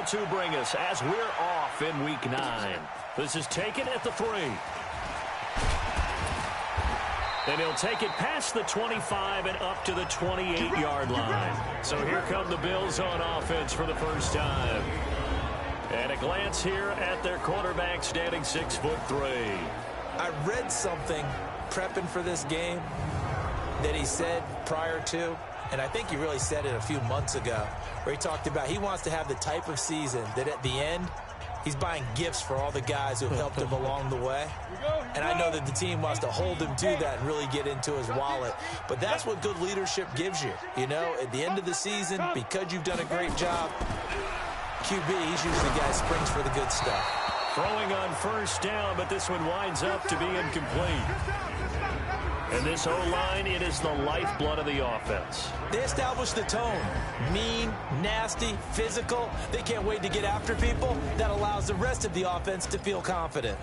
to bring us as we're off in Week 9. This is taken at the 3. And he'll take it past the 25 and up to the 28-yard line. So here come the Bills on offense for the first time. And a glance here at their quarterback standing 6'3". I read something prepping for this game that he said prior to, and I think he really said it a few months ago, where he talked about he wants to have the type of season that at the end, he's buying gifts for all the guys who helped him along the way. And I know that the team wants to hold him to that and really get into his wallet. But that's what good leadership gives you. You know, at the end of the season, because you've done a great job, QB, he's usually the guy who springs for the good stuff. Throwing on first down, but this one winds up to be incomplete. And this O-line, it is the lifeblood of the offense. They establish the tone. Mean, nasty, physical. They can't wait to get after people. That allows the rest of the offense to feel confident.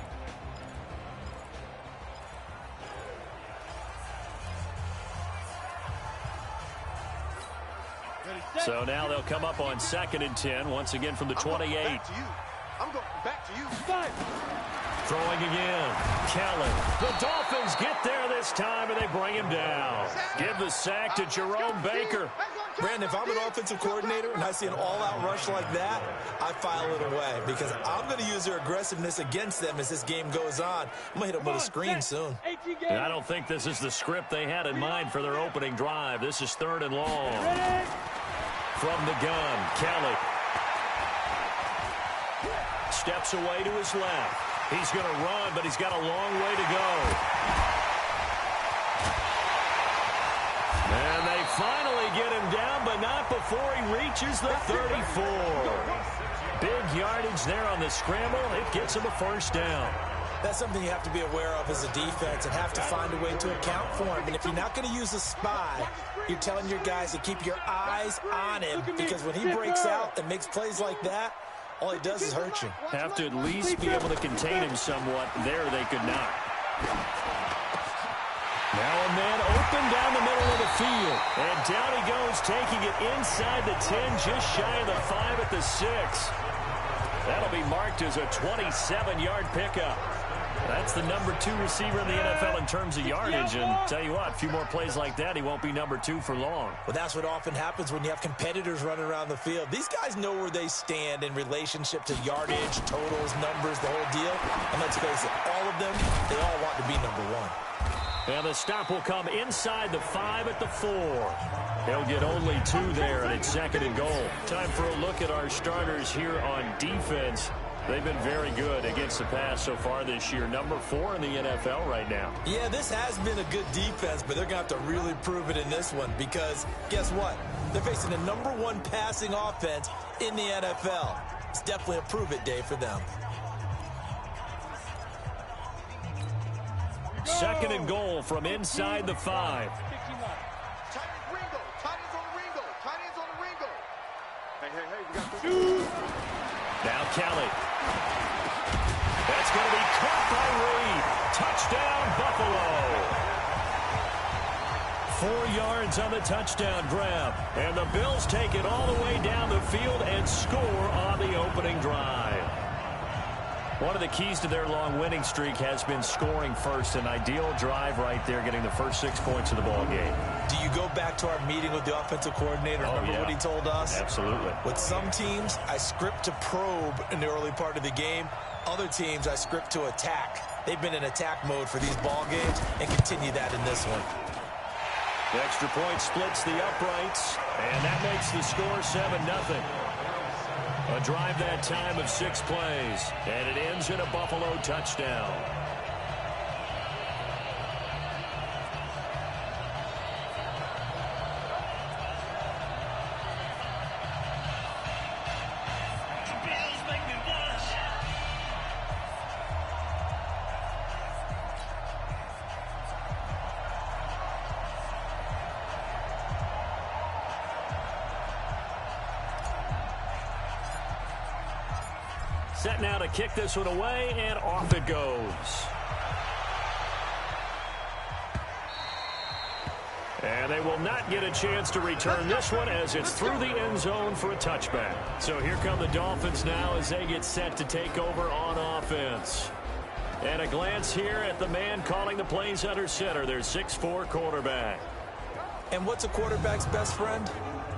So now they'll come up on 2nd and 10, once again from the 28. I'm going back to you. Throwing again. Kelly. The Dolphins get there this time, and they bring him down. Give the sack to Jerome Baker. Brandon, if I'm an offensive coordinator and I see an all-out rush like that, I file it away because I'm going to use their aggressiveness against them as this game goes on. I'm going to hit them with a screen soon. And I don't think this is the script they had in mind for their opening drive. This is 3rd and long. From the gun, Kelly. Steps away to his left. He's going to run, but he's got a long way to go. And they finally get him down, but not before he reaches the 34. Big yardage there on the scramble. It gets him a first down. That's something you have to be aware of as a defense and have to find a way to account for him. And if you're not going to use a spy, you're telling your guys to keep your eyes on him because when he breaks out and makes plays like that, all he does is hurt you. Have to at least be able to contain him somewhat. There they could not. Now a man open down the middle of the field. And down he goes, taking it inside the 10, just shy of the 5 at the 6. That'll be marked as a 27-yard pickup. That's the number 2 receiver in the NFL in terms of yardage. And tell you what, a few more plays like that, he won't be number 2 for long. Well, that's what often happens when you have competitors running around the field. These guys know where they stand in relationship to yardage, totals, numbers, the whole deal. And let's face it, all of them, they all want to be number 1. And the stop will come inside the 5 at the 4. He'll get only 2 there, and it's 2nd and goal. Time for a look at our starters here on defense. They've been very good against the pass so far this year. Number 4 in the NFL right now. Yeah, this has been a good defense, but they're going to have to really prove it in this one because guess what? They're facing the number 1 passing offense in the NFL. It's definitely a prove-it day for them. 2nd and goal from inside the 5. Now Kelly. That's going to be caught by Reed. Touchdown, Buffalo. 4 yards on the touchdown grab. And the Bills take it all the way down the field and score on the opening drive. One of the keys to their long winning streak has been scoring first. An ideal drive right there, getting the first 6 points of the ball game. Do you go back to our meeting with the offensive coordinator? Remember what he told us? Absolutely. With some teams, I script to probe in the early part of the game. Other teams, I script to attack. They've been in attack mode for these ball games and continue that in this one. The extra point splits the uprights, and that makes the score 7-0. A drive that time of 6 plays, and it ends in a Buffalo touchdown. Set now to kick this one away, and off it goes. And they will not get a chance to return this one as it's through the end zone for a touchback. So here come the Dolphins now as they get set to take over on offense. And a glance here at the man calling the plays under center, their 6'4" quarterback. And what's a quarterback's best friend?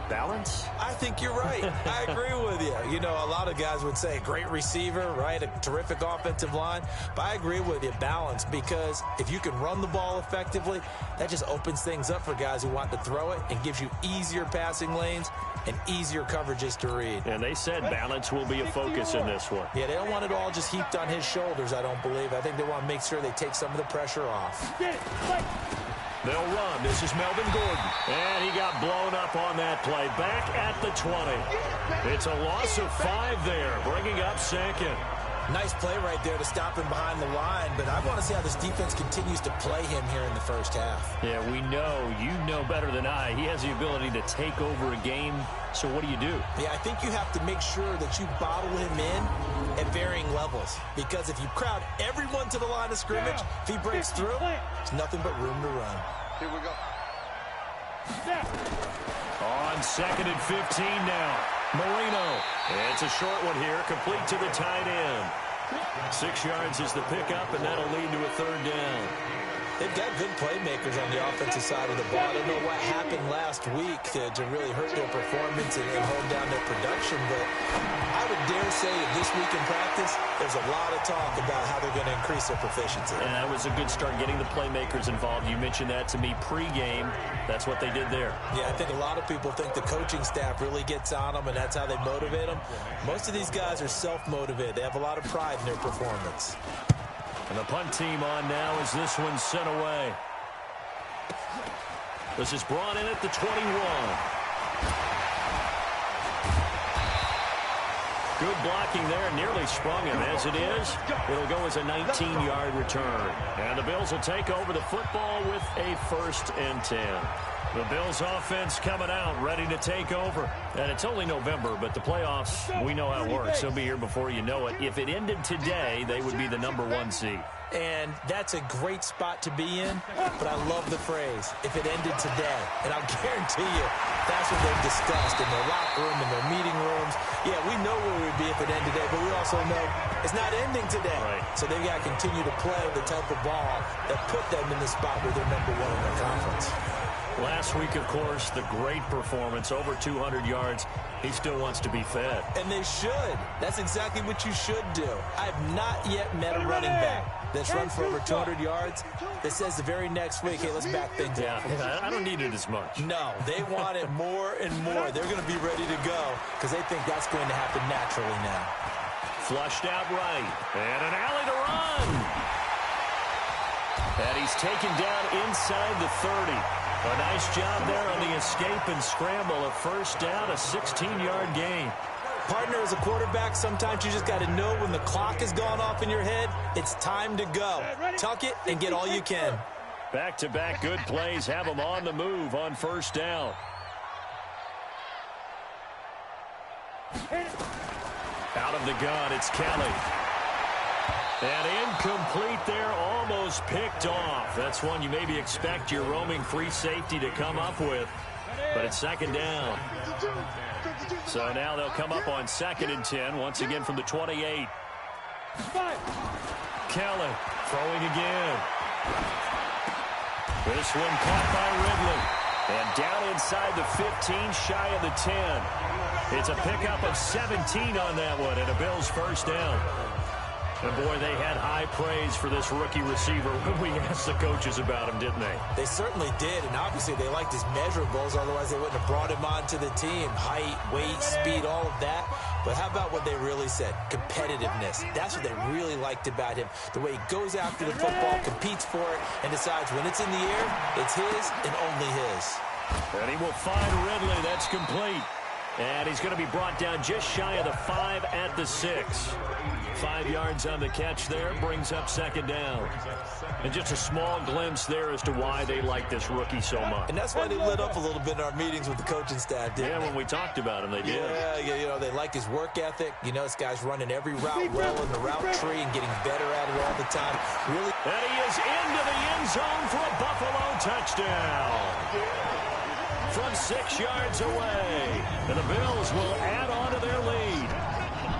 Balance? I think you're right. I agree with you. You know, a lot of guys would say great receiver, right? A terrific offensive line. But I agree with you, balance, because if you can run the ball effectively, that just opens things up for guys who want to throw it and gives you easier passing lanes and easier coverages to read. And they said balance will be a focus in this one. Yeah, they don't want it all just heaped on his shoulders, I don't believe. I think they want to make sure they take some of the pressure off. They'll run. This is Melvin Gordon. And he got blown up on that play. Back at the 20. It's a loss of 5 there, bringing up second. Nice play right there to stop him behind the line, but I want to see how this defense continues to play him here in the first half. Yeah, we know. You know better than I. He has the ability to take over a game, so what do you do? Yeah, I think you have to make sure that you bottle him in at varying levels, because if you crowd everyone to the line of scrimmage, if he breaks through, there's nothing but room to run. Here we go. On 2nd and 15 now. Marino. It's a short one here, complete to the tight end. 6 yards is the pickup, and that'll lead to a 3rd down. They've got good playmakers on the offensive side of the ball. I don't know what happened last week to really hurt their performance and hold down their production, but I would dare say that this week in practice, there's a lot of talk about how they're going to increase their proficiency. And that was a good start, getting the playmakers involved. You mentioned that to me pregame. That's what they did there. Yeah, I think a lot of people think the coaching staff really gets on them, and that's how they motivate them. Most of these guys are self-motivated. They have a lot of pride in their performance. And the punt team on now as this one's sent away. This is brought in at the 21. Good blocking there, nearly sprung him. As it is, it'll go as a 19-yard return. And the Bills will take over the football with a 1st and 10. The Bills offense coming out, ready to take over. And it's only November, but the playoffs, we know how it works. They'll be here before you know it. If it ended today, they would be the #1 seed. And that's a great spot to be in, but I love the phrase, if it ended today. And I'll guarantee you, that's what they've discussed in their locker room, in their meeting rooms. Yeah, we know where we'd be if it ended today, but we also know it's not ending today. Right. So they've got to continue to play the type of ball that put them in the spot where they're #1 in their conference. Last week, of course, the great performance, over 200 yards. He still wants to be fed. And they should. That's exactly what you should do. I've not yet met a running back that's run for over 200 yards that says the very next week, hey, let's back things up. Yeah, I don't need it as much. No, they want it more and more. They're going to be ready to go because they think that's going to happen naturally now. Flushed out right. And an alley to run. And he's taken down inside the 30. A nice job there on the escape and scramble. A 1st down, a 16-yard gain. Partner, as a quarterback, sometimes you just got to know when the clock has gone off in your head, it's time to go. Tuck it and get all you can. Back-to-back good plays have them on the move on 1st down. Out of the gun, it's Kelly. And incomplete there, almost picked off. That's one you maybe expect your roaming free safety to come up with. But it's 2nd down. So now they'll come up on 2nd and 10, once again from the 28. Kelly throwing again. This one caught by Ridley. And down inside the 15, shy of the 10. It's a pickup of 17 on that one, and a Bills 1st down. And, boy, they had high praise for this rookie receiver when we asked the coaches about him, didn't they? They certainly did, and obviously they liked his measurables, otherwise they wouldn't have brought him onto the team. Height, weight, speed, all of that. But how about what they really said? Competitiveness. That's what they really liked about him. The way he goes after the football, competes for it, and decides when it's in the air, it's his and only his. And he will find Ridley. That's complete. And he's going to be brought down just shy of the 5 at the 6. 5 yards on the catch there, brings up second down. And just a small glimpse there as to why they like this rookie so much. And that's why they lit up a little bit in our meetings with the coaching staff, didn't they? When we talked about him, they did. Yeah, you know, they like his work ethic. You know, this guy's running every route well in the route tree and getting better at it all the time. Really. And he is into the end zone for a Buffalo touchdown. From 6 yards away. And the Bills will add on to their lead.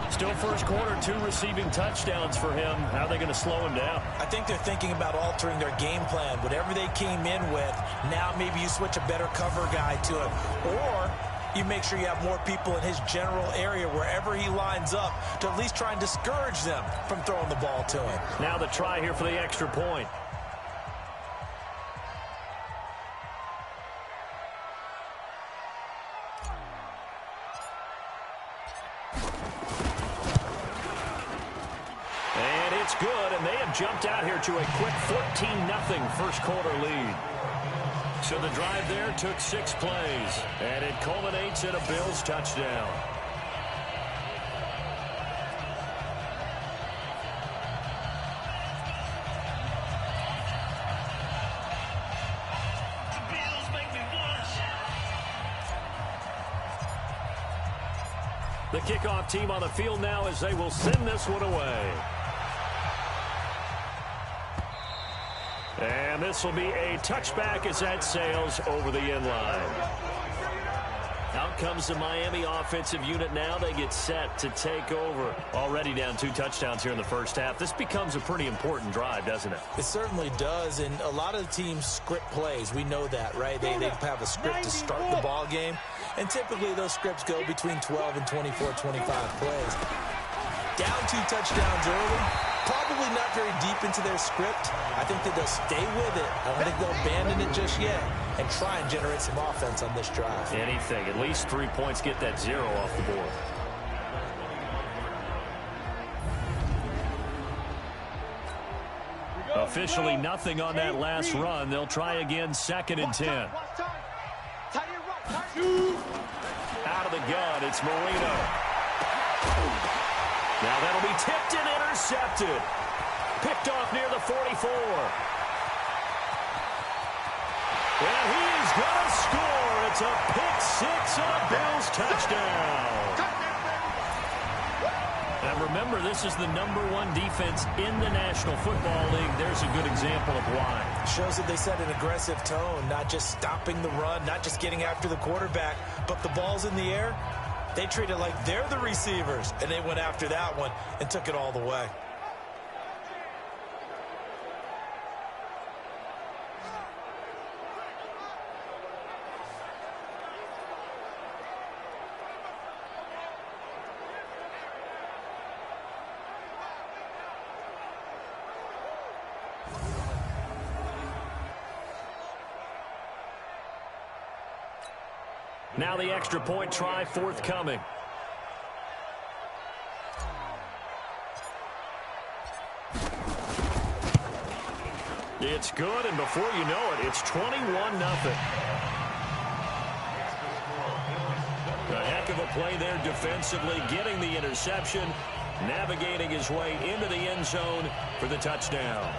Still first quarter, 2 receiving touchdowns for him. How are they going to slow him down? I think they're thinking about altering their game plan. Whatever they came in with, now maybe you switch a better cover guy to him. Or you make sure you have more people in his general area wherever he lines up to at least try and discourage them from throwing the ball to him. Now the try here for the extra point. Good, and they have jumped out here to a quick 14-0 first quarter lead. So the drive there took 6 plays, and it culminates in a Bills touchdown. The kickoff team on the field now as they will send this one away. And this will be a touchback as that sails over the end line. Out comes the Miami offensive unit now. They get set to take over. Already down 2 touchdowns here in the first half. This becomes a pretty important drive, doesn't it? It certainly does, and a lot of the teams script plays. We know that, right? They have a script to start the ball game, and typically those scripts go between 12 and 24, 25 plays. Down 2 touchdowns early. Probably not very deep into their script. I think that they'll stay with it. I don't think they'll abandon it just yet and try and generate some offense on this drive. Anything. At least 3 points, get that 0 off the board. Officially nothing on that last run. They'll try again, 2nd and 10. Out of the gun, it's Marino. Now that'll be tipped and intercepted. Picked off near the 44. And he is going to score. It's a pick 6 and a Bills touchdown. And remember, this is the #1 defense in the National Football League. There's a good example of why. Shows that they set an aggressive tone, not just stopping the run, not just getting after the quarterback, but the ball's in the air. They treat it like they're the receivers, and they went after that one and took it all the way. Now the extra point try forthcoming. It's good, and before you know it, it's 21-0. A heck of a play there defensively, getting the interception, navigating his way into the end zone for the touchdown.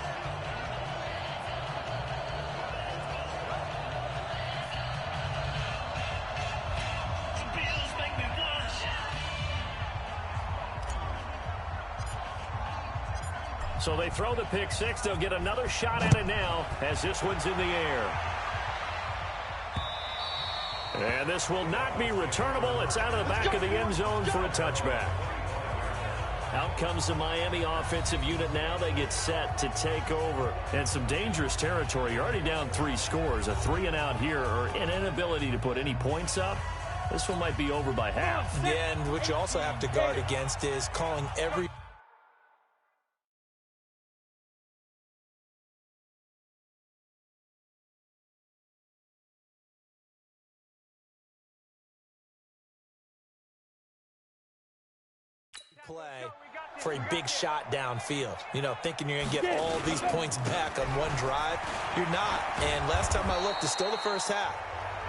So they throw the pick 6. They'll get another shot at it now as this one's in the air. And this will not be returnable. It's out of the back of the end zone for a touchback. Out comes the Miami offensive unit now. They get set to take over. And some dangerous territory. You're already down 3 scores. A 3-and-out here, or an inability to put any points up. This one might be over by half. Yeah, and what you also have to guard against is calling every play for a big shot downfield. You know, thinking you're going to get all these points back on one drive. You're not. And last time I looked, it's still the first half.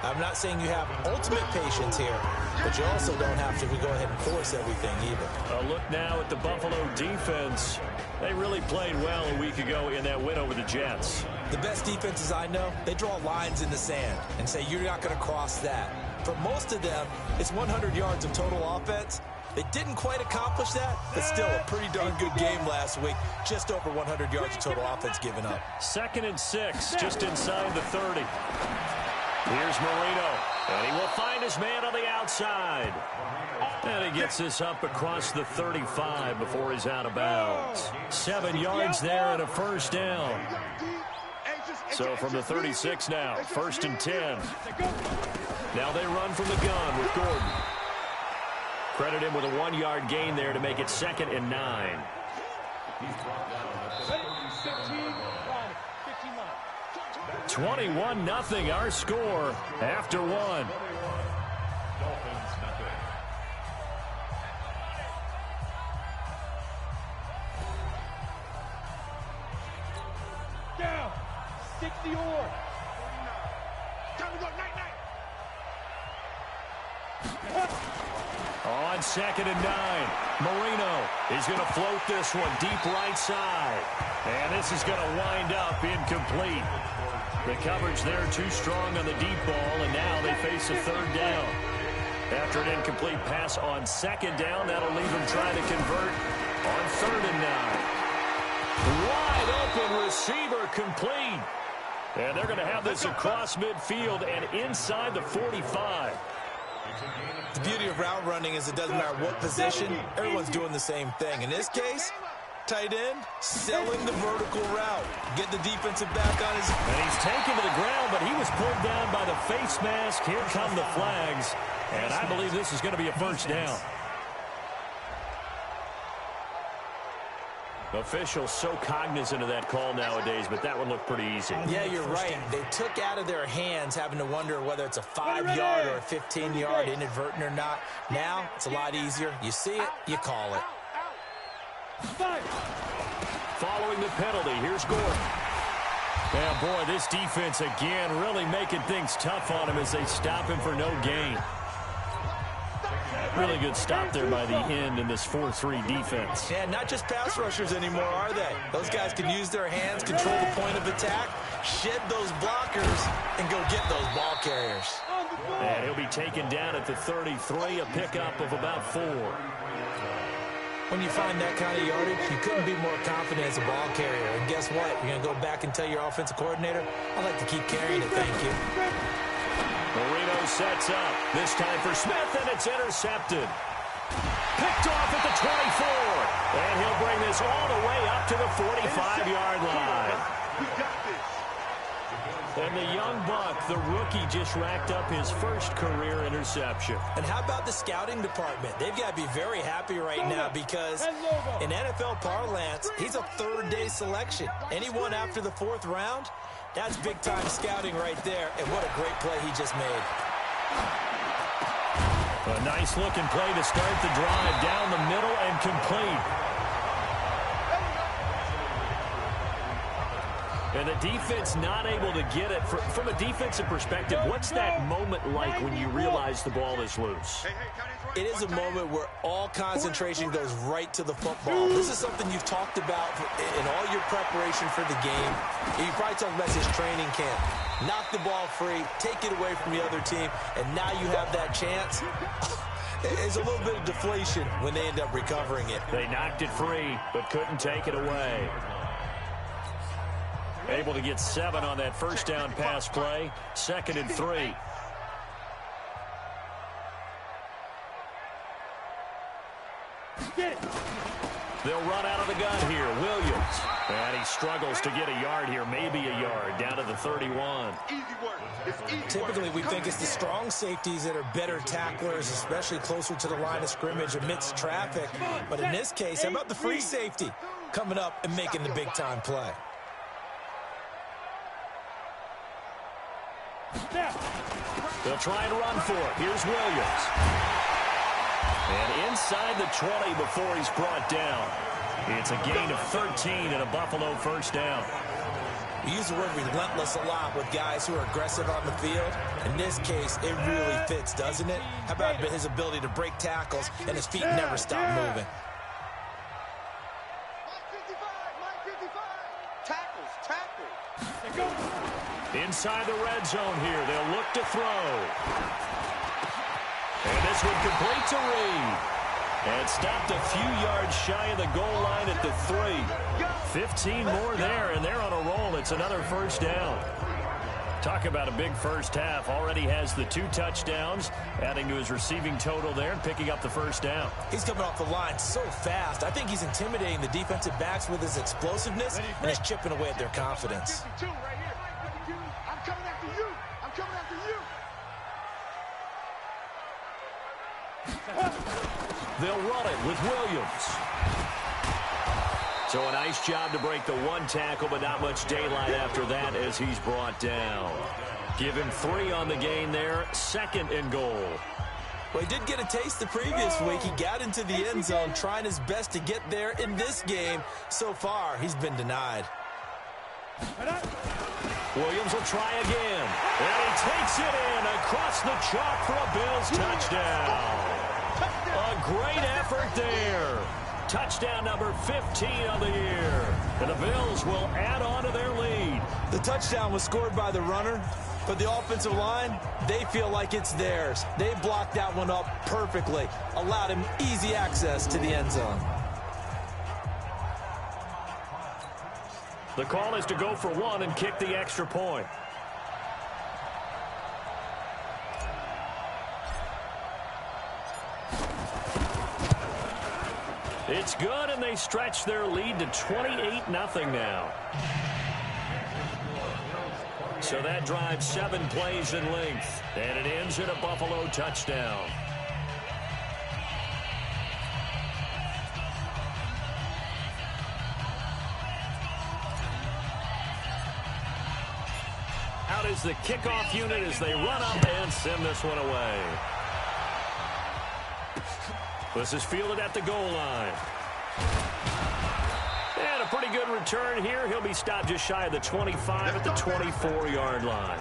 I'm not saying you have ultimate patience here, but you also don't have to go ahead and force everything either. A look now at the Buffalo defense. They really played well a week ago in that win over the Jets. The best defenses I know, they draw lines in the sand and say you're not going to cross that. For most of them, it's 100 yards of total offense. They didn't quite accomplish that, but still a pretty darn good game last week. Just over 100 yards of total offense given up. 2nd and 6, just inside the 30. Here's Marino, and he will find his man on the outside. And he gets this up across the 35 before he's out of bounds. 7 yards there and a first down. So from the 36 now, 1st and 10. Now they run from the gun with Gordon. Credit him with a 1-yard gain there to make it 2nd and 9. 21-0 our score after 1. Down. 60 or. Time to go, night. On 2nd and 9, Marino is going to float this one deep right side. And this is going to wind up incomplete. The coverage there too strong on the deep ball, and now they face a 3rd down. After an incomplete pass on 2nd down, that'll leave them trying to convert on 3rd and 9. Wide open receiver complete. And they're going to have this across midfield and inside the 45. The beauty of route running is it doesn't matter what position, everyone's doing the same thing. In this case, tight end, selling the vertical route. Get the defensive back on his... And he's taken to the ground, but he was pulled down by the face mask. Here come the flags. And I believe this is going to be a first down. Officials so cognizant of that call nowadays, but that one looked pretty easy. Yeah, you're right. They took out of their hands having to wonder whether it's a 5-yard or a 15-yard inadvertent or not. Now, it's a lot easier. You see it, you call it. Following the penalty, here's Gordon. Yeah, boy, this defense again really making things tough on him as they stop him for no gain. Really good stop there by the end in this 4-3 defense. Yeah, not just pass rushers anymore, are they? Those guys can use their hands, control the point of attack, shed those blockers, and go get those ball carriers. And he'll be taken down at the 33, a pickup of about 4. When you find that kind of yardage, you couldn't be more confident as a ball carrier. And guess what? You're going to go back and tell your offensive coordinator, I'd like to keep carrying it, thank you. Marino sets up. This time for Smith, and it's intercepted. Picked off at the 24. And he'll bring this all the way up to the 45-yard line. We got this. And the young buck, the rookie, just racked up his first career interception. And how about the scouting department? They've got to be very happy right now because in NFL parlance, he's a 3rd-day selection. Anyone after the 4th round, that's big-time scouting right there. And what a great play he just made. A nice-looking play to start the drive down the middle and complete. And the defense not able to get it. From a defensive perspective, what's that moment like when you realize the ball is loose? It is a moment where all concentration goes right to the football. This is something you've talked about in all your preparation for the game. You probably talked about this training camp. Knock the ball free, take it away from the other team, and now you have that chance. It's a little bit of deflation when they end up recovering it. They knocked it free, but couldn't take it away. Able to get 7 on that first down pass play. 2nd and 3. They'll run out of the gun here. Williams. And he struggles to get a yard here. Maybe a yard down to the 31. Easy work. It's easy Typically, work. we think it's the strong safeties that are better tacklers, especially closer to the line of scrimmage amidst traffic. But in this case, how about the free safety coming up and making the big-time play? They'll try and run for it. Here's Williams. And inside the 20 before he's brought down. It's a gain of 13 and a Buffalo first down. We use the word relentless a lot with guys who are aggressive on the field. In this case, it really fits, doesn't it? How about his ability to break tackles and his feet never stop moving? Inside the red zone here, they'll look to throw. And this one complete to Reed. And stopped a few yards shy of the goal line at the 3. 15 more there, and they're on a roll. It's another first down. Talk about a big first half. Already has the 2 touchdowns, adding to his receiving total there and picking up the first down. He's coming off the line so fast. I think he's intimidating the defensive backs with his explosiveness, and he's chipping away at their confidence. I'm coming after you. I'm coming after you. They'll run it with Williams. So a nice job to break the 1 tackle, but not much daylight after that as he's brought down. Give him 3 on the gain there, 2nd and goal. Well, he did get a taste the previous week. He got into the end zone trying his best to get there in this game. So far, he's been denied. Williams will try again. And he takes it in across the chalk for a Bills touchdown. A great effort there. Touchdown number 15 on the year. And the Bills will add on to their lead. The touchdown was scored by the runner, but the offensive line, they feel like it's theirs. They blocked that one up perfectly, allowed him easy access to the end zone. The call is to go for 1 and kick the extra point. It's good, and they stretch their lead to 28-0 now. So that drives 7 plays in length, and it ends in a Buffalo touchdown. Out is the kickoff unit as they run up and send this one away. This is fielded at the goal line. And a pretty good return here. He'll be stopped just shy of the 25 at the 24-yard line.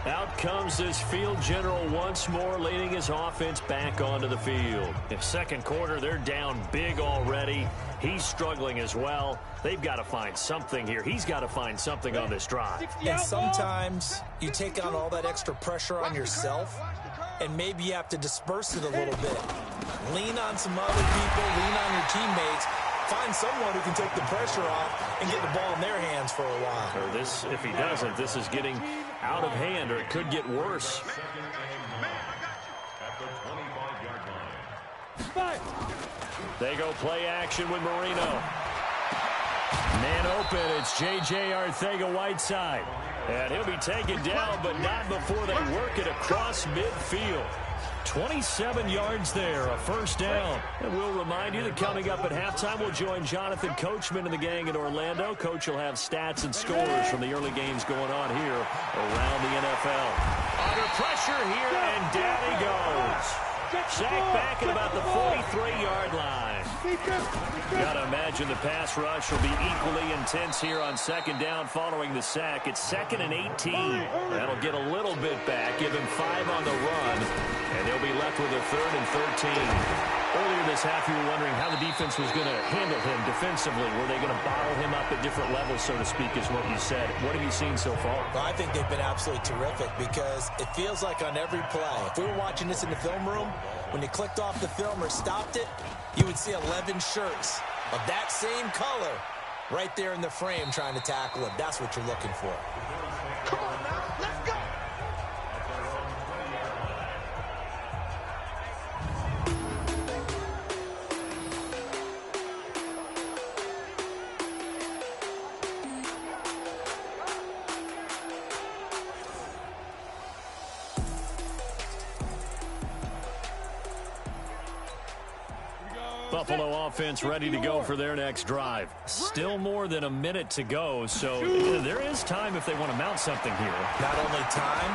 Out comes this field general once more, leading his offense back onto the field. In second quarter, they're down big already. He's struggling as well. They've got to find something here. He's got to find something on this drive. And sometimes you take on all that extra pressure on yourself, and maybe you have to disperse it a little bit. Lean on some other people, lean on your teammates. Find someone who can take the pressure off and get the ball in their hands for a while. Or this, if he doesn't, this is getting out of hand, or it could get worse. They go play action with Marino. Man open, it's J.J. Arcega-Whiteside. And he'll be taken down, but not before they work it across midfield. 27 yards there, a first down. And we'll remind you that coming up at halftime, we'll join Jonathan Coachman and the gang in Orlando. Coach will have stats and scores from the early games going on here around the NFL. Under pressure here, and down he goes. Sacked back at about the 43-yard line. Got to imagine the pass rush will be equally intense here on second down following the sack. It's 2nd and 18. That'll get a little bit back, give him 5 on the run, and they'll be left with a 3rd and 13. Earlier this half, you were wondering how the defense was going to handle him defensively. Were they going to bottle him up at different levels, so to speak, is what you said. What have you seen so far? Well, I think they've been absolutely terrific because it feels like on every play, if we were watching this in the film room, when you clicked off the film or stopped it, you would see 11 shirts of that same color right there in the frame trying to tackle him. That's what you're looking for. Come on now, let's go. Buffalo offense ready to go for their next drive. Still more than a minute to go, so there is time if they want to mount something here. Not only time,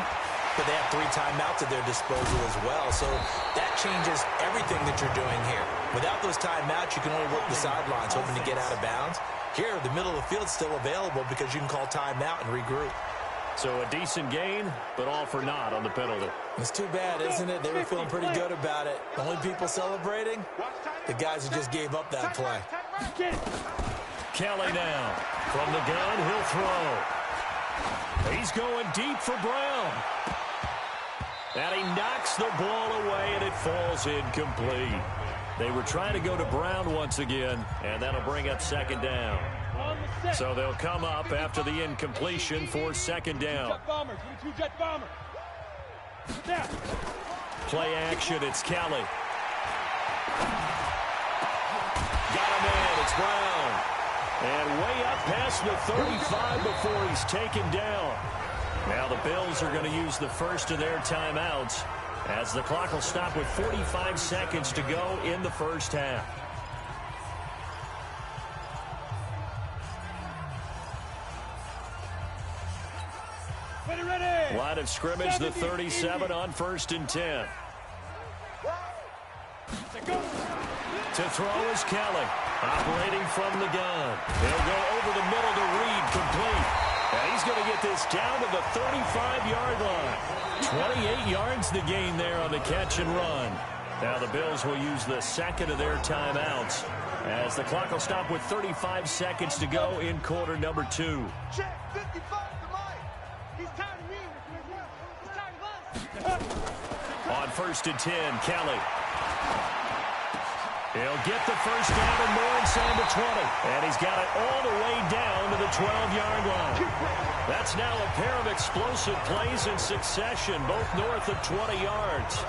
but they have 3 timeouts at their disposal as well, so that changes everything that you're doing here. Without those timeouts, you can only work the sidelines, hoping to get out of bounds. Here, the middle of the field's still available because you can call timeout and regroup. So a decent gain, but all for naught on the penalty. It's too bad, isn't it? They were feeling pretty good about it. The only people celebrating, the guys who just gave up that play. Kelly now. From the gun, he'll throw. He's going deep for Brown. And he knocks the ball away, and it falls incomplete. They were trying to go to Brown once again, and that'll bring up second down. So they'll come up after the incompletion for second down. Play action, it's Kelly. Got him in, it's Brown. And way up past the 35 before he's taken down. Now the Bills are going to use the first of their timeouts as the clock will stop with 45 seconds to go in the first half. Line of scrimmage, the 37 on 1st and 10. To throw is Kelly, operating from the gun. He'll go over the middle to Reed, complete. And he's going to get this down to the 35-yard line. 28 yards the gain there on the catch and run. Now the Bills will use the second of their timeouts as the clock will stop with 35 seconds to go in quarter number 2. Check 55 to Mike. He's tired of me. He's tired of us. On 1st and 10, Kelly. He'll get the first down and more inside the 20. And he's got it all the way down to the 12-yard line. That's now a pair of explosive plays in succession, both north of 20 yards.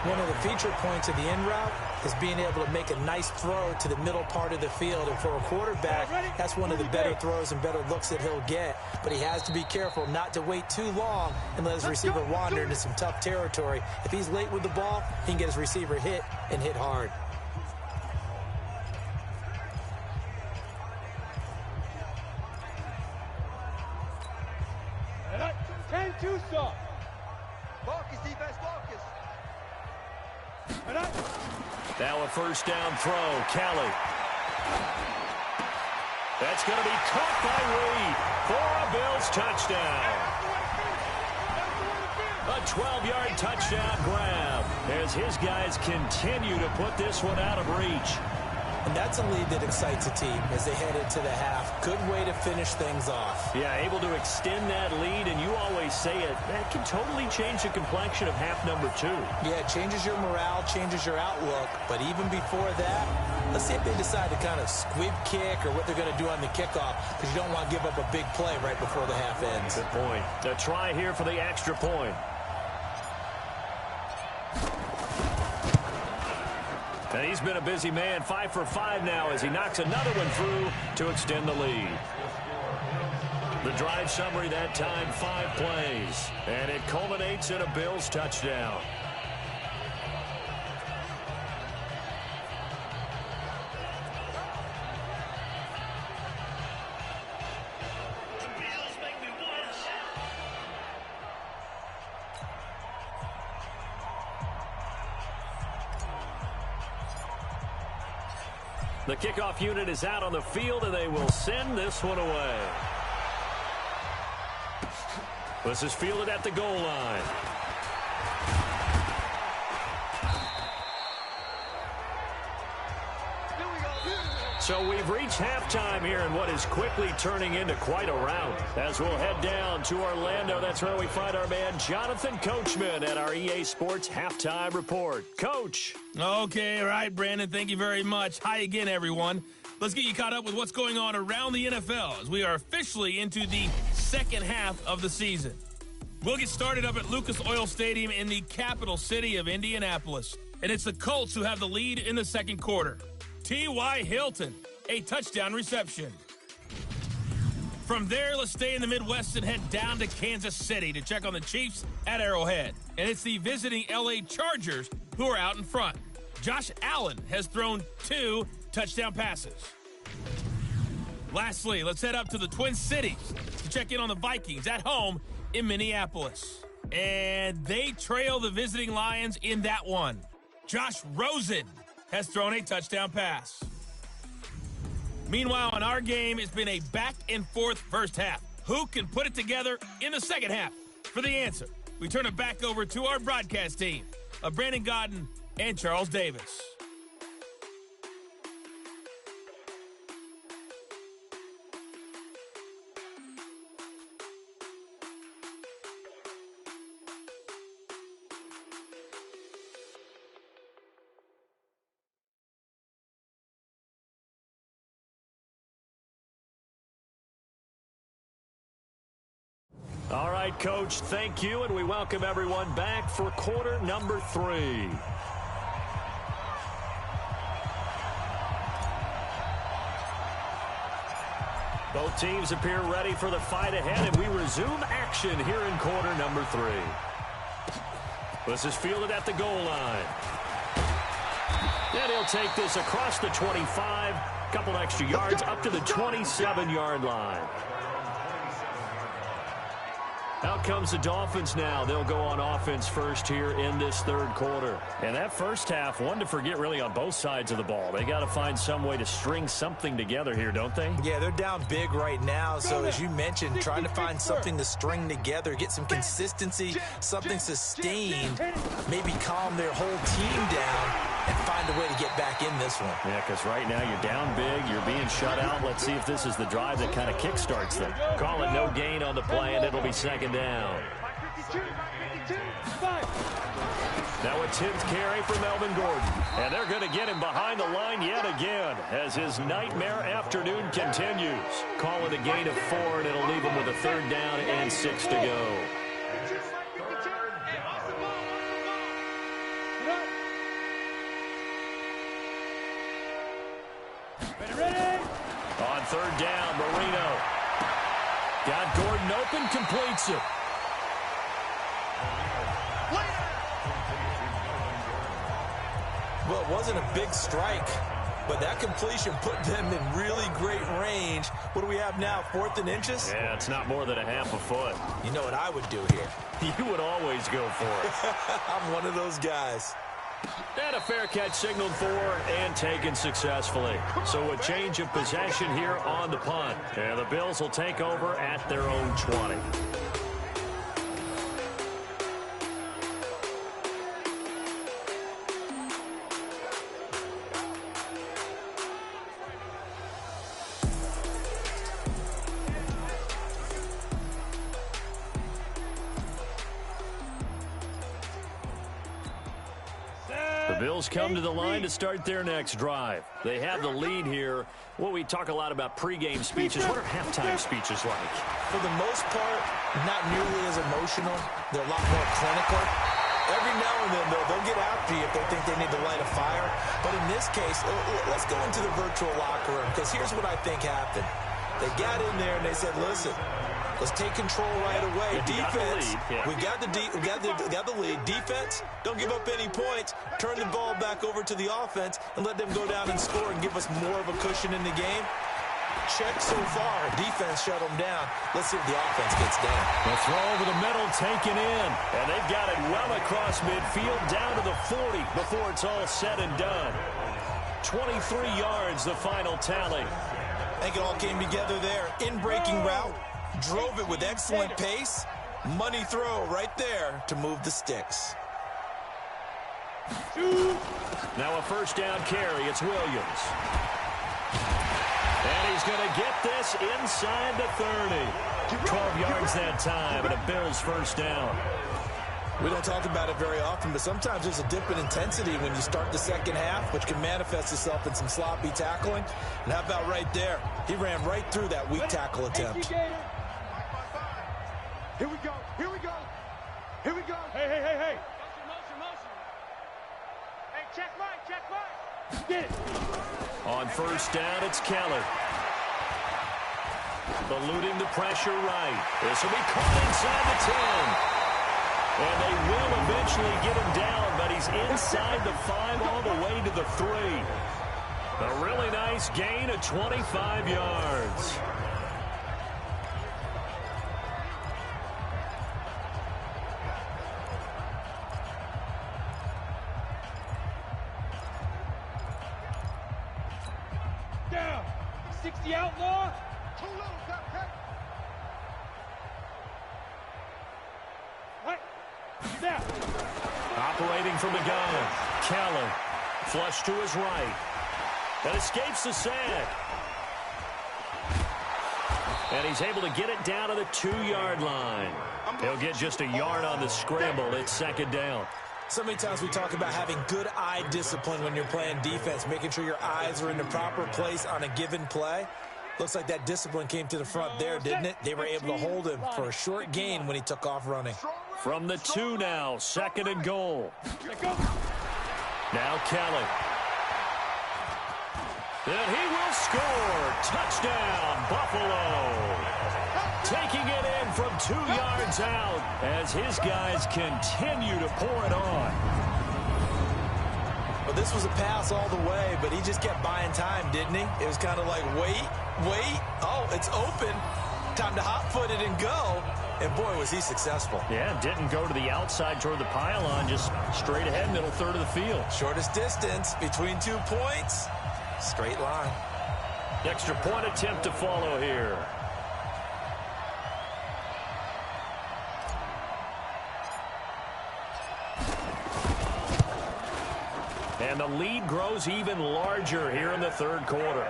One of the feature points of the in route is being able to make a nice throw to the middle part of the field. And for a quarterback, that's one of the better throws and better looks that he'll get. But he has to be careful not to wait too long and let his receiver wander into some tough territory. If he's late with the ball, he can get his receiver hit and hit hard. Marcus, defense, Marcus. Now a first down throw, Kelly. That's going to be caught by Reed for a Bills touchdown. A 12-yard touchdown grab as his guys continue to put this one out of reach. And that's a lead that excites a team as they head into the half. Good way to finish things off. Yeah, able to extend that lead, and you always say it, that can totally change the complexion of half number 2. Yeah, it changes your morale, changes your outlook. But even before that, let's see if they decide to kind of squib kick or what they're going to do on the kickoff, because you don't want to give up a big play right before the half ends. Good point. A try here for the extra point. And he's been a busy man, 5 for 5 now as he knocks another one through to extend the lead. The drive summary that time, 5 plays. And it culminates in a Bills touchdown. The kickoff unit is out on the field, and they will send this one away. This is fielded at the goal line. So we've reached halftime here in what is quickly turning into quite a rout. As we'll head down to Orlando, that's where we find our man Jonathan Coachman at our EA Sports Halftime Report. Coach. Okay, all right, Brandon, thank you very much. Hi again, everyone. Let's get you caught up with what's going on around the NFL as we are officially into the second half of the season. We'll get started up at Lucas Oil Stadium in the capital city of Indianapolis. And it's the Colts who have the lead in the second quarter. T.Y. Hilton, a touchdown reception. From there, let's stay in the Midwest and head down to Kansas City to check on the Chiefs at Arrowhead. And it's the visiting L.A. Chargers who are out in front. Josh Allen has thrown 2 touchdown passes. Lastly, let's head up to the Twin Cities to check in on the Vikings at home in Minneapolis. And they trail the visiting Lions in that one. Josh Rosen has thrown a touchdown pass. Meanwhile, in our game, it's been a back-and-forth first half. Who can put it together in the second half? For the answer, we turn it back over to our broadcast team of Brandon Godden and Charles Davis. All right, Coach, thank you, and we welcome everyone back for quarter number 3. Both teams appear ready for the fight ahead, and we resume action here in quarter number 3. This is fielded at the goal line. And he'll take this across the 25, couple extra yards up to the 27-yard line. Out comes the Dolphins now. They'll go on offense first here in this third quarter. And that first half, one to forget really on both sides of the ball. They got to find some way to string something together here, don't they? Yeah, they're down big right now. So as you mentioned, trying to find something to string together, get some consistency, something sustained, maybe calm their whole team down and find a way to get back in this one. Yeah, because right now you're down big, you're being shut out. Let's see if this is the drive that kind of kickstarts them. Call it no gain on the play, and it'll be second down. Now a 10th carry for Melvin Gordon. And they're going to get him behind the line yet again as his nightmare afternoon continues. Call it a gain of 4, and it'll leave him with a third down and 6 to go. On third down, Marino. Got Gordon open, completes it. Well, it wasn't a big strike, but that completion put them in really great range. What do we have now, 4th and inches? Yeah, it's not more than a half a foot. You know what I would do here? You would always go for it. I'm one of those guys. And a fair catch signaled for and taken successfully. So a change of possession here on the punt. And the Bills will take over at their own 20. The Bills come to the line to start their next drive. They have the lead here. Well, we talk a lot about pregame speeches. What are halftime speeches like? For the most part, not nearly as emotional. They're a lot more clinical. Every now and then, though, they'll get after you if they think they need to light a fire. But in this case, let's go into the virtual locker room, because here's what I think happened. They got in there and they said, listen, let's take control right away. Defense, we got the lead. Defense, don't give up any points. Turn the ball back over to the offense and let them go down and score and give us more of a cushion in the game. Check so far. Defense shut them down. Let's see if the offense gets down. The throw over the middle taken in. And they've got it well across midfield down to the 40 before it's all said and done. 23 yards, the final tally. I think it all came together there. In-breaking route. Drove it with excellent pace. Money throw right there to move the sticks. Now a first down carry. It's Williams. And he's going to get this inside the 30. 12 yards that time, and a Bills first down. We don't talk about it very often, but sometimes there's a dip in intensity when you start the second half, which can manifest itself in some sloppy tackling. And how about right there? He ran right through that weak tackle attempt. Here we go. Here we go. Here we go. Hey, hey, hey, hey. Motion. Hey, check right. Get it. On first down, it's Keller. Eluding the pressure right. This will be caught inside the 10. And they will eventually get him down, but he's inside the 5 all the way to the 3. A really nice gain of 25 yards. Down. 360 outlaw. Too little, Captain. Right. Now. Operating from the gun. Keller. Flush to his right. That escapes the sack. And he's able to get it down to the 2-yard line. He'll get just a yard on the scramble. It's second down. So many times we talk about having good eye discipline when you're playing defense, making sure your eyes are in the proper place on a given play. Looks like that discipline came to the front there, didn't it? They were able to hold him for a short gain when he took off running. From the 2 now, second and goal. Now Kelly. And he will score. Touchdown, Buffalo. Taking it in from 2 yards out as his guys continue to pour it on. Well, this was a pass all the way, but he just kept buying time, didn't he? It was kind of like, wait. Oh, it's open. Time to hot-foot it and go. And, boy, was he successful. Yeah, didn't go to the outside toward the pylon, just straight ahead, middle third of the field. Shortest distance between 2 points. Straight line. Extra point attempt to follow here. And the lead grows even larger here in the third quarter.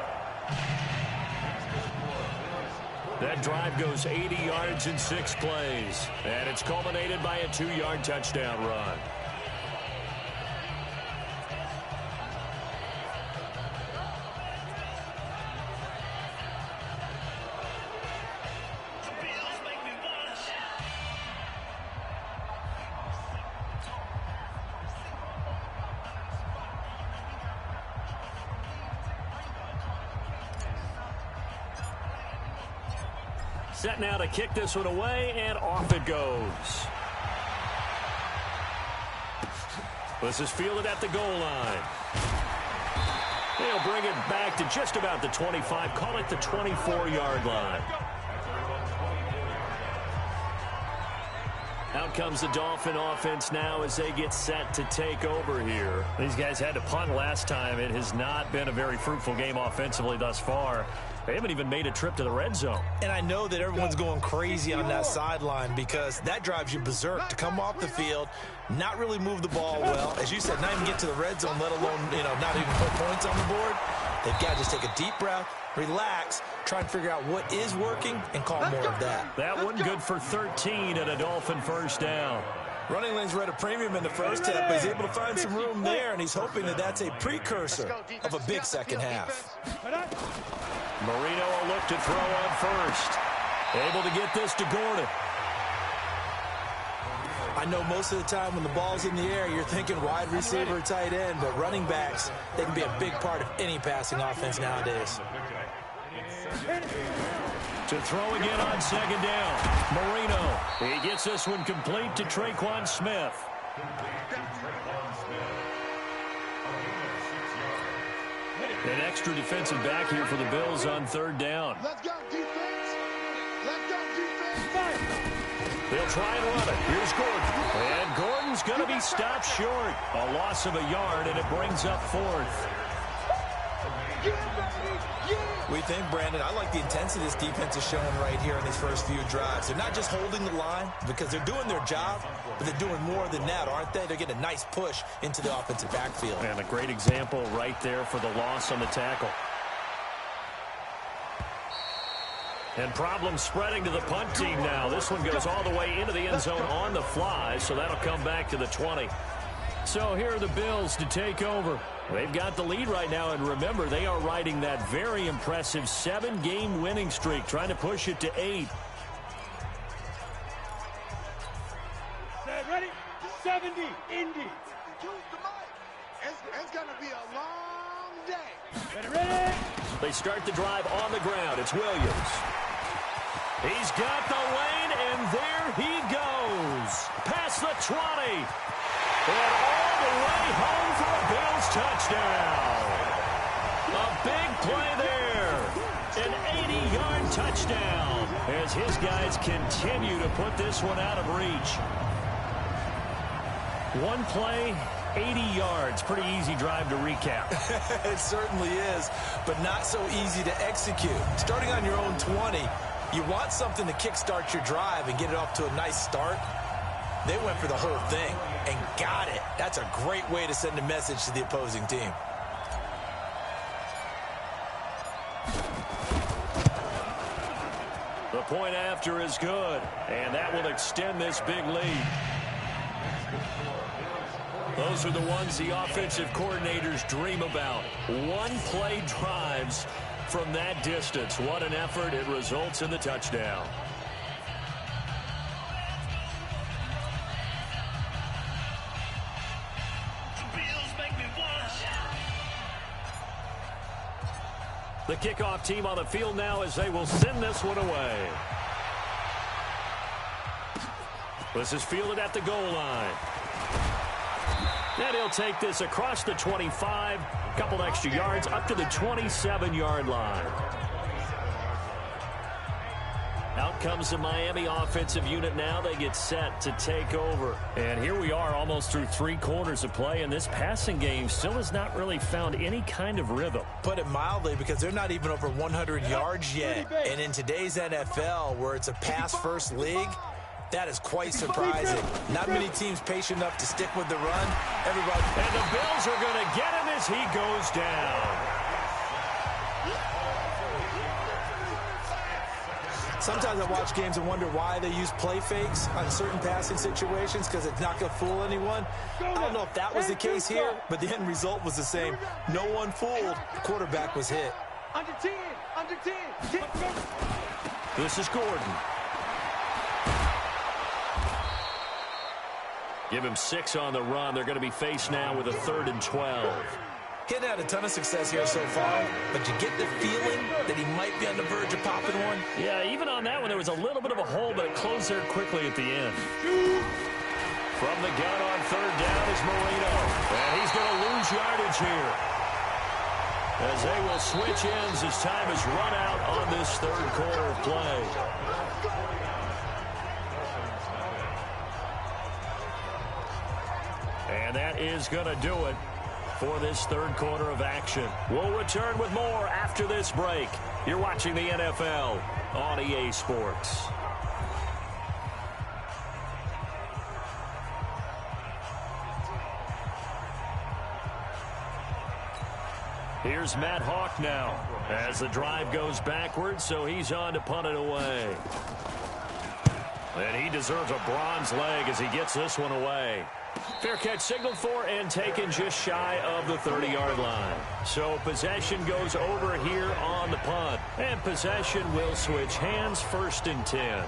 That drive goes 80 yards in 6 plays. And it's culminated by a 2-yard touchdown run. Set now to kick this one away, and off it goes. This is fielded at the goal line. They'll bring it back to just about the 25, call it the 24-yard line. Out comes the Dolphin offense now as they get set to take over here. These guys had to punt last time. It has not been a very fruitful game offensively thus far. They haven't even made a trip to the red zone. And I know that everyone's going crazy on that sideline because that drives you berserk to come off the field, not really move the ball well. As you said, not even get to the red zone, let alone, not even put points on the board. They've got to just take a deep breath, relax, try and figure out what is working, and call more of that. That one good for 13 and a Dolphin first down. Running lanes were at a premium in the first half, but he's able to find some room there, and he's hoping that that's a precursor of a big second half. Marino will look to throw on first. Able to get this to Gordon. I know most of the time when the ball's in the air, you're thinking wide receiver, tight end, but running backs, they can be a big part of any passing offense nowadays. To throw again on second down. Marino. He gets this one complete to Traquan Smith. An extra defensive back here for the Bills on third down. Let's go, defense. Let's go, defense. They'll try and run it. Here's Gordon. And Gordon's going to be stopped short. A loss of a yard, and it brings up fourth. We think, Brandon, I like the intensity this defense is showing right here in these first few drives. They're not just holding the line because they're doing their job, but they're doing more than that, aren't they? They're getting a nice push into the offensive backfield. And a great example right there for the loss on the tackle. And problems spreading to the punt team now. This one goes all the way into the end zone on the fly, so that'll come back to the 20. So here are the Bills to take over. They've got the lead right now, and remember, they are riding that very impressive 7-game winning streak, trying to push it to 8. Ready? 70, Indy. It's going to be a long day. Ready? They start the drive on the ground. It's Williams. He's got the lane, and there he goes. Past the 20. And all the way home for a Bills touchdown. A big play there. An 80-yard touchdown as his guys continue to put this one out of reach. One play, 80 yards. Pretty easy drive to recap. It certainly is, but not so easy to execute. Starting on your own 20, you want something to kickstart your drive and get it off to a nice start. They went for the whole thing and got it. That's a great way to send a message to the opposing team. The point after is good, and that will extend this big lead. Those are the ones the offensive coordinators dream about. One-play drives from that distance. What an effort. It results in the touchdown. The kickoff team on the field now as they will send this one away. This is fielded at the goal line. And he'll take this across the 25, a couple extra yards up to the 27-yard line. Out comes the Miami offensive unit now. They get set to take over. And here we are almost through 3 quarters of play, and this passing game still has not really found any kind of rhythm. Put it mildly, because they're not even over 100 yards yet. And in today's NFL, where it's a pass-first league, that is quite surprising. Not many teams patient enough to stick with the run. Everybody. And the Bills are going to get him as he goes down. Sometimes I watch games and wonder why they use play fakes on certain passing situations, because it's not going to fool anyone. I don't know if that was the case here, but the end result was the same. No one fooled. The quarterback was hit. Under 10, under 10. This is Gordon. Give him 6 on the run. They're going to be faced now with a 3rd and 12. He hadn't had a ton of success here so far, but you get the feeling that he might be on the verge of popping one. Yeah, even on that one, there was a little bit of a hole, but it closed there quickly at the end. From the gun on 3rd down is Marino. And he's going to lose yardage here, as they will switch ends as time is run out on this 3rd quarter of play. And that is going to do it for this 3rd quarter of action. We'll return with more after this break. You're watching the NFL on EA Sports. Here's Matt Hawk now as the drive goes backwards, so he's on to punt it away. And he deserves a bronze leg as he gets this one away. Fair catch signaled for and taken just shy of the 30-yard line. So possession goes over here on the punt. And possession will switch hands, 1st and 10.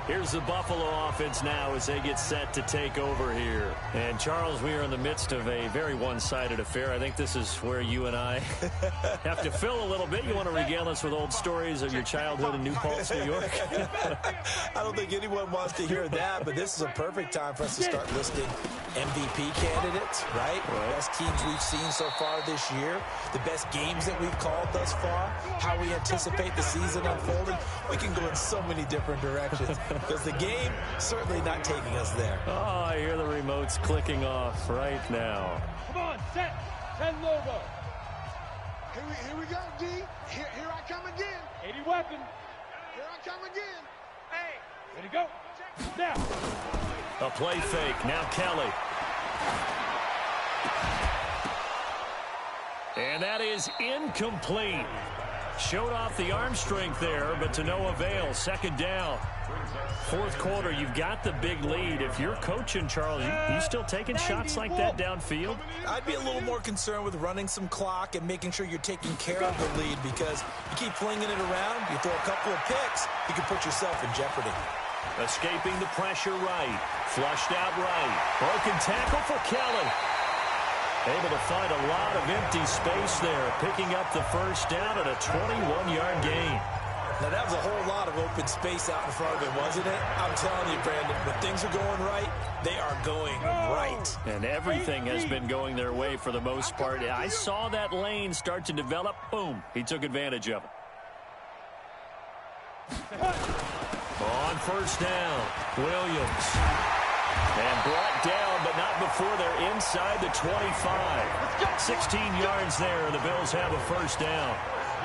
Here's the Buffalo offense now as they get set to take over here. And, Charles, we are in the midst of a very one-sided affair. I think this is where you and I have to fill a little bit. You want to regale us with old stories of your childhood in New Paltz, New York? I don't think anyone wants to hear that, but this is a perfect time for us to start listing MVP candidates, right? The best teams we've seen so far this year, the best games that we've called thus far, how we anticipate the season unfolding. We can go in so many different directions. Because the game certainly not taking us there. Oh, I hear the remotes clicking off right now. Come on, set. 10 logo. Here we go, D. Here I come again. 80 weapon. Here I come again. Hey. Ready to go. Now. A play fake. Now Kelly. And that is incomplete. Showed off the arm strength there, but to no avail. 2nd down. 4th quarter, you've got the big lead. If you're coaching, Charles, you still taking shots like that downfield? I'd be a little more concerned with running some clock and making sure you're taking care of the lead, because you keep flinging it around, you throw a couple of picks, you can put yourself in jeopardy. Escaping the pressure right. Flushed out right. Broken tackle for Kelly. Able to find a lot of empty space there, picking up the 1st down at a 21-yard gain. Now, that was a whole lot of open space out in front of him, wasn't it? I'm telling you, Brandon, when things are going right, they are going right. And everything has been going their way for the most part. I saw that lane start to develop. Boom. He took advantage of it. On 1st down, Williams. And brought down, but not before they're inside the 25. 16 yards there, and the Bills have a first down.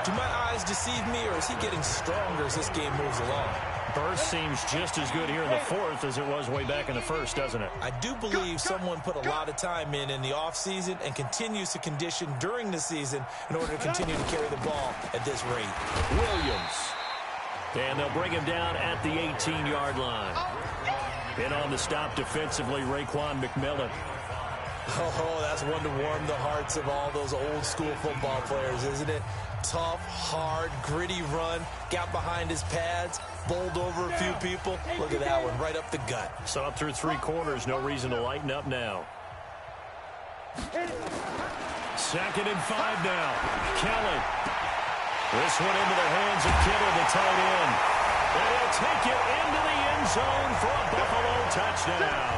Do my eyes deceive me, or is he getting stronger as this game moves along? Burst seems just as good here in the fourth as it was way back in the first, doesn't it? I do believe someone put a lot of time in the offseason and continues to condition during the season in order to continue to carry the ball at this rate. Williams. And they'll bring him down at the 18-yard line. In on the stop defensively, Raekwon McMillan. Oh, that's one to warm the hearts of all those old-school football players, isn't it? Tough, hard, gritty run, got behind his pads, bowled over a few people. Look at that one, right up the gut. So up through 3 quarters, no reason to lighten up now. 2nd and 5 now. Kelly. This one into the hands of Kittle, the tight end. And he'll take it into the end zone for a Buffalo touchdown.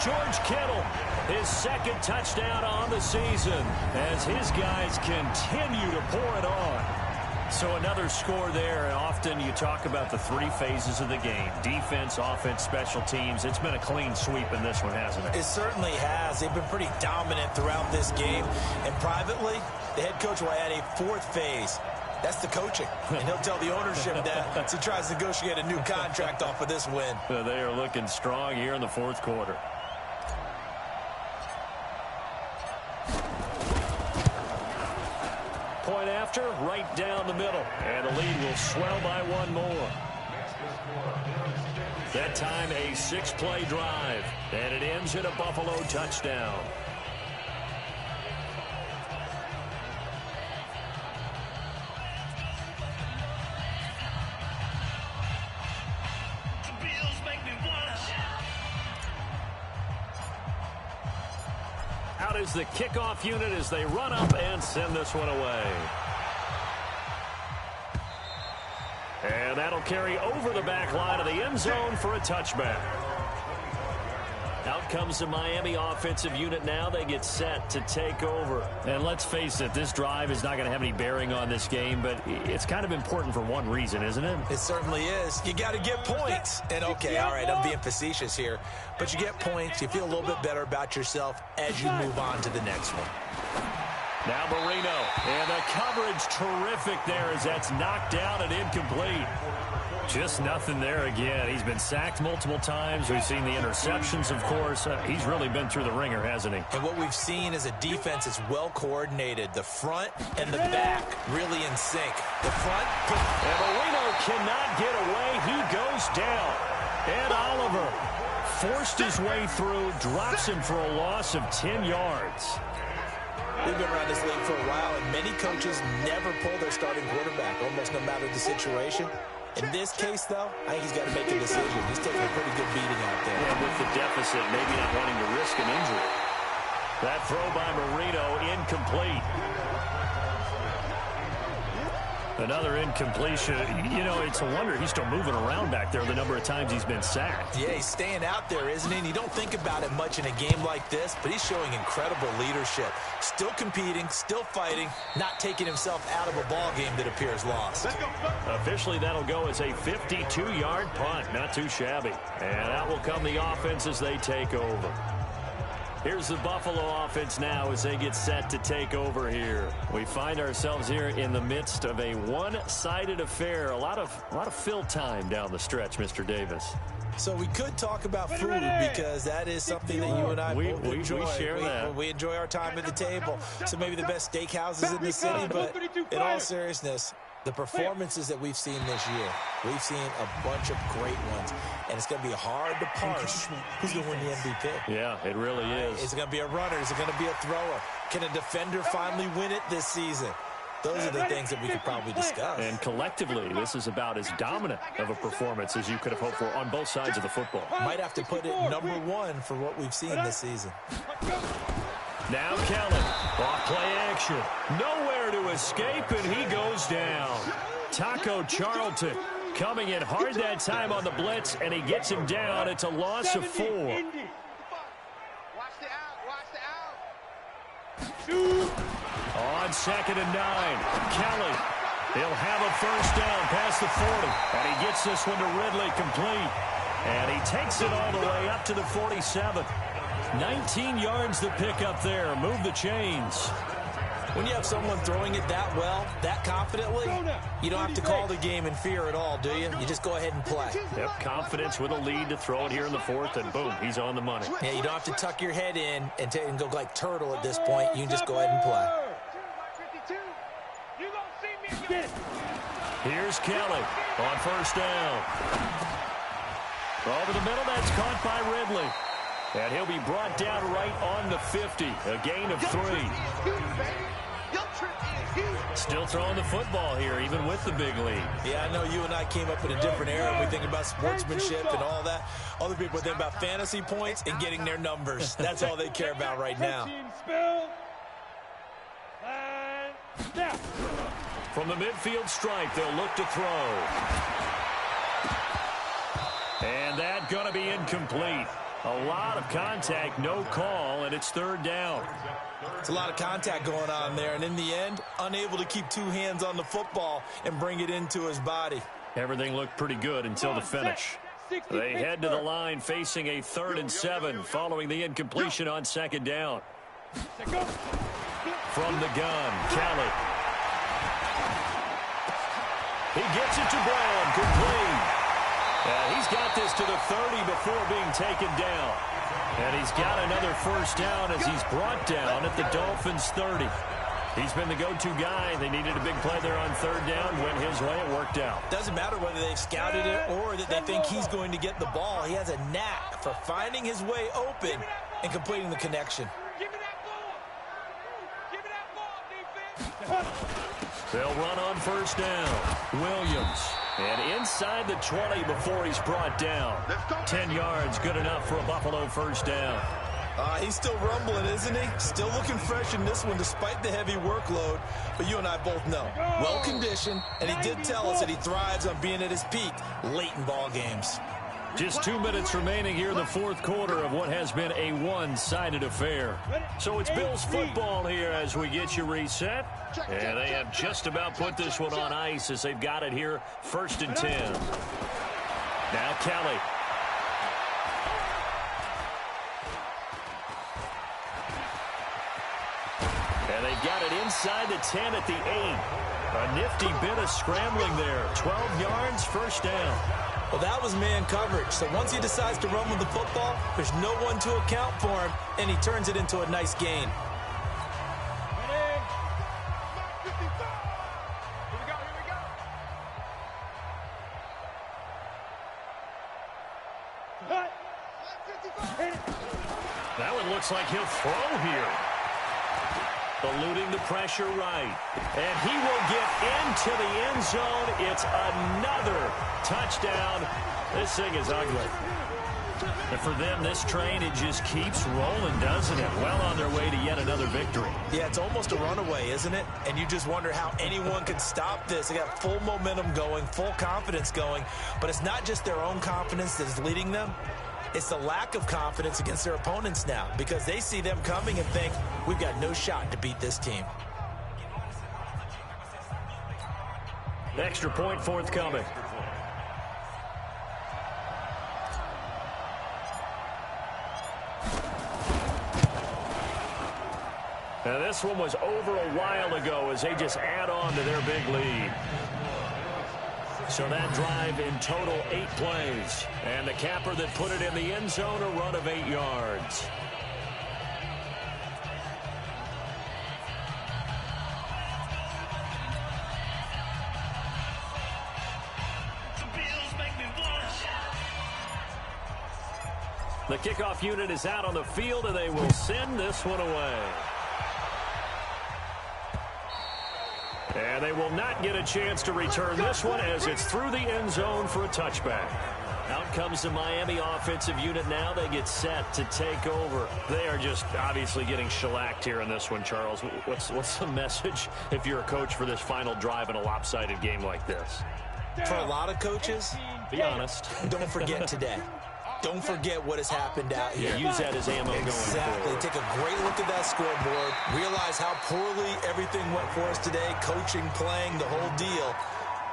George Kittle, his 2nd touchdown on the season as his guys continue to pour it on. So another score there, and often you talk about the 3 phases of the game. Defense, offense, special teams. It's been a clean sweep in this one, hasn't it? It certainly has. They've been pretty dominant throughout this game. And privately, the head coach will add a 4th phase. That's the coaching. And he'll tell the ownership that as he tries to negotiate a new contract off of this win. They are looking strong here in the 4th quarter. Point after, right down the middle. And the lead will swell by 1 more. That time a 6-play drive. And it ends in a Buffalo touchdown. Out is the kickoff unit as they run up and send this one away. And that'll carry over the back line of the end zone for a touchback. Out comes the Miami offensive unit now. They get set to take over. And let's face it, this drive is not going to have any bearing on this game, but it's kind of important for one reason, isn't it? It certainly is. You got to get points. And okay, all right, I'm being facetious here, but you get points. You feel a little bit better about yourself as you move on to the next one. Now Marino, and the coverage terrific there as that's knocked down and incomplete. Just nothing there again. He's been sacked multiple times. We've seen the interceptions, of course. He's really been through the ringer, hasn't he? And what we've seen is a defense that's well coordinated. The front and the back really in sync. The front. And Marino cannot get away. He goes down. Ed Oliver forced his way through, drops him for a loss of 10 yards. We've been around this league for a while, and many coaches never pull their starting quarterback, almost no matter the situation. In this case, though, I think he's got to make a decision. He's taking a pretty good beating out there. And with the deficit, maybe not wanting to risk an injury. That throw by Marino, incomplete. Another incompletion. You know, it's a wonder he's still moving around back there the number of times he's been sacked. Yeah, he's staying out there, isn't he? And you don't think about it much in a game like this, but he's showing incredible leadership. Still competing, still fighting, not taking himself out of a ball game that appears lost. Officially, that'll go as a 52-yard punt. Not too shabby. And out will come the offense as they take over. Here's the Buffalo offense now as they get set to take over here. We find ourselves here in the midst of a one-sided affair. A lot of fill time down the stretch, Mr. Davis. So we could talk about food because that is something that you and I both enjoy. We share that. We enjoy our time at the table. So maybe the best steakhouses in the city, but in all seriousness, the performances that we've seen this year, we've seen a bunch of great ones, and it's going to be hard to parse who's going to win the MVP. Yeah, it really is. Is it going to be a runner? Is it going to be a thrower? Can a defender finally win it this season? Those are the things that we could probably discuss. And collectively, this is about as dominant of a performance as you could have hoped for on both sides of the football. Might have to put it #1 for what we've seen this season. Now Kellen, off play action. Nowhere to escape, and he goes down. Taco Charlton coming in hard that time on the blitz, and he gets him down. It's a loss of 4. Watch the out. Watch the out. On 2nd and 9, Kelly. He'll have a first down past the 40, and he gets this one to Ridley complete. And he takes it all the way up to the 47. 19 yards to pick up there. Move the chains. When you have someone throwing it that well, that confidently, you don't have to call the game in fear at all, do you? You just go ahead and play. Yep, confidence with a lead to throw it here in the fourth, and boom, he's on the money. Yeah, you don't have to tuck your head in and go like turtle at this point. You can just go ahead and play. Here's Kelly on first down. Over the middle, that's caught by Ridley. And he'll be brought down right on the 50, a gain of 3. Still throwing the football here, even with the big lead. Yeah, I know you and I came up in a different era. We think about sportsmanship and all that. Other people think about fantasy points and getting their numbers. That's all they care about right now. From the midfield stripe, they'll look to throw. And that's going to be incomplete. A lot of contact, no call, and it's third down. It's a lot of contact going on there, and in the end, unable to keep two hands on the football and bring it into his body. Everything looked pretty good until the finish. They head to the line facing a 3rd and 7 following the incompletion on second down. From the gun, Kelly. He gets it to Brown, complete. He's got this to the 30 before being taken down. And he's got another first down as he's brought down at the Dolphins' 30. He's been the go-to guy. They needed a big play there on third down. Went his way. It worked out. Doesn't matter whether they've scouted it or that they think he's going to get the ball. He has a knack for finding his way open and completing the connection. They'll run on first down. Williams. And inside the 20 before he's brought down. 10 yards, good enough for a Buffalo first down. He's still rumbling, isn't he? Still looking fresh in this one despite the heavy workload. But you and I both know, well-conditioned, and he did tell us that he thrives on being at his peak late in ball games. Just 2 minutes remaining here in the fourth quarter of what has been a one-sided affair. So it's Bills football here as we get you reset. And they have just about put this one on ice as they've got it here, 1st and 10. Now Kelly. And they've got it inside the 10 at the 8. A nifty bit of scrambling there. 12 yards, first down. Well, that was man coverage. So once he decides to run with the football, there's no one to account for him, and he turns it into a nice gain. That one looks like he'll throw here. Eluding the pressure right. And he will get into the end zone. It's another touchdown. This thing is ugly. And for them, this train, it just keeps rolling, doesn't it? Well on their way to yet another victory. Yeah, it's almost a runaway, isn't it? And you just wonder how anyone could stop this. They got full momentum going, full confidence going. But it's not just their own confidence that is leading them. It's the lack of confidence against their opponents now because they see them coming and think, we've got no shot to beat this team. Extra point forthcoming. Now this one was over a while ago as they just add on to their big lead. So that drive in total 8 plays. And the capper that put it in the end zone, a run of 8 yards. The kickoff unit is out on the field, and they will send this one away. And they will not get a chance to return this one as it's through the end zone for a touchback. Out comes the Miami offensive unit now. They get set to take over. They are just obviously getting shellacked here in this one, Charles. What's the message if you're a coach for this final drive in a lopsided game like this? For a lot of coaches, be honest. Don't forget today. Don't forget what has happened out here. Yeah, use that as ammo going forward. Take a great look at that scoreboard. Realize how poorly everything went for us today. Coaching, playing, the whole deal.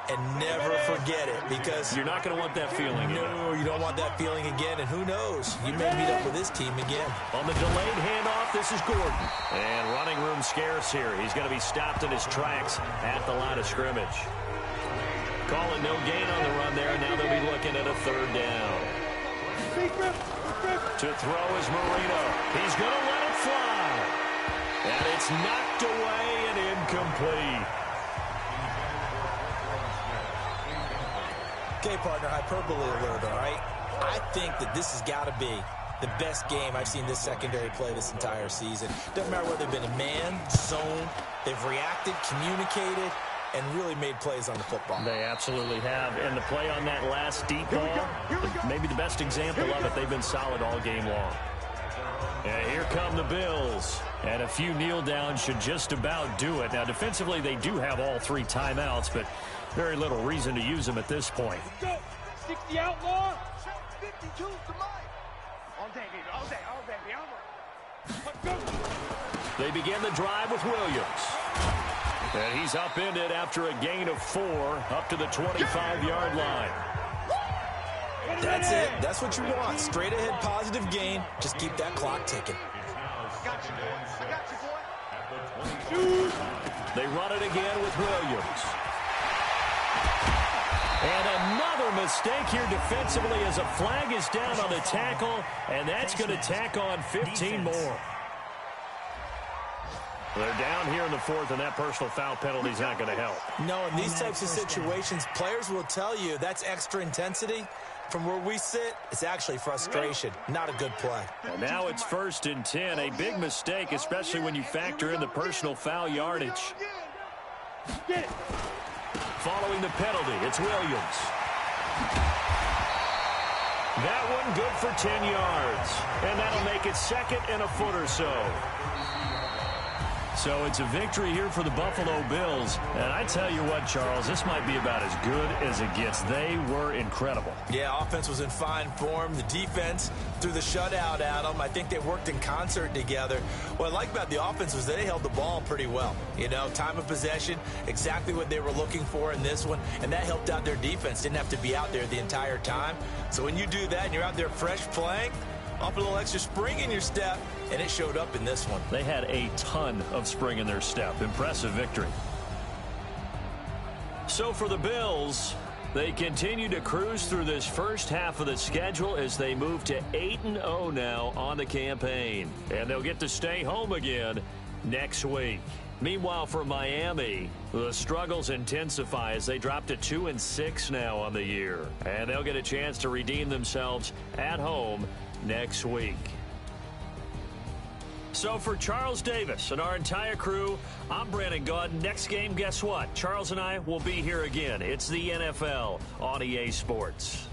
and never forget it, because you're not going to want that feeling. No, you don't want that feeling again, and who knows, you may meet up with this team again. On the delayed handoff, this is Gordon. And running room scarce here. He's going to be stopped in his tracks at the line of scrimmage. Calling no gain on the run there, and now they'll be looking at a third down. To throw is Marino. He's going to let it fly. And it's knocked away and incomplete. Okay, partner, hyperbole alert, all right? I think that this has got to be the best game I've seen this secondary play this entire season. Doesn't matter whether they've been in man, zone, they've reacted, communicated, and really made plays on the football. They absolutely have. And the play on that last deep ball, maybe the best example of it, they've been solid all game long. And here come the Bills. And a few kneel downs should just about do it. Now, defensively, they do have all 3 timeouts, but very little reason to use them at this point. 60 outlaw. 52 to mine. All day, baby. All day. All day, baby. Let's go. They begin the drive with Williams. And he's upended after a gain of 4 up to the 25-yard line. That's it. That's what you want. Straight ahead positive gain. Just keep that clock ticking. Got you, boy. I got you, boy. They run it again with Williams. And another mistake here defensively as a flag is down on the tackle, and that's going to tack on 15 more. They're down here in the 4th, and that personal foul penalty is not going to help. No, in these types of situations, players will tell you that's extra intensity. From where we sit, it's actually frustration, not a good play. And now it's 1st and 10, a big mistake, especially when you factor in the personal foul yardage. Following the penalty, it's Williams. That one good for 10 yards. And that'll make it 2nd and a foot or so. So it's a victory here for the Buffalo Bills. And I tell you what, Charles, this might be about as good as it gets. They were incredible. Yeah, offense was in fine form. The defense threw the shutout at them. I think they worked in concert together. What I like about the offense was they held the ball pretty well. You know, time of possession, exactly what they were looking for in this one. And that helped out their defense. Didn't have to be out there the entire time. So when you do that and you're out there fresh playing, off a little extra spring in your step, and it showed up in this one. They had a ton of spring in their step. Impressive victory. So for the Bills, they continue to cruise through this first half of the schedule as they move to 8-0 now on the campaign. And they'll get to stay home again next week. Meanwhile, for Miami, the struggles intensify as they drop to 2-6 now on the year. And they'll get a chance to redeem themselves at home next week. So for Charles Davis and our entire crew, I'm Brandon Gaudin. Next game, guess what? Charles and I will be here again. It's the NFL on EA Sports.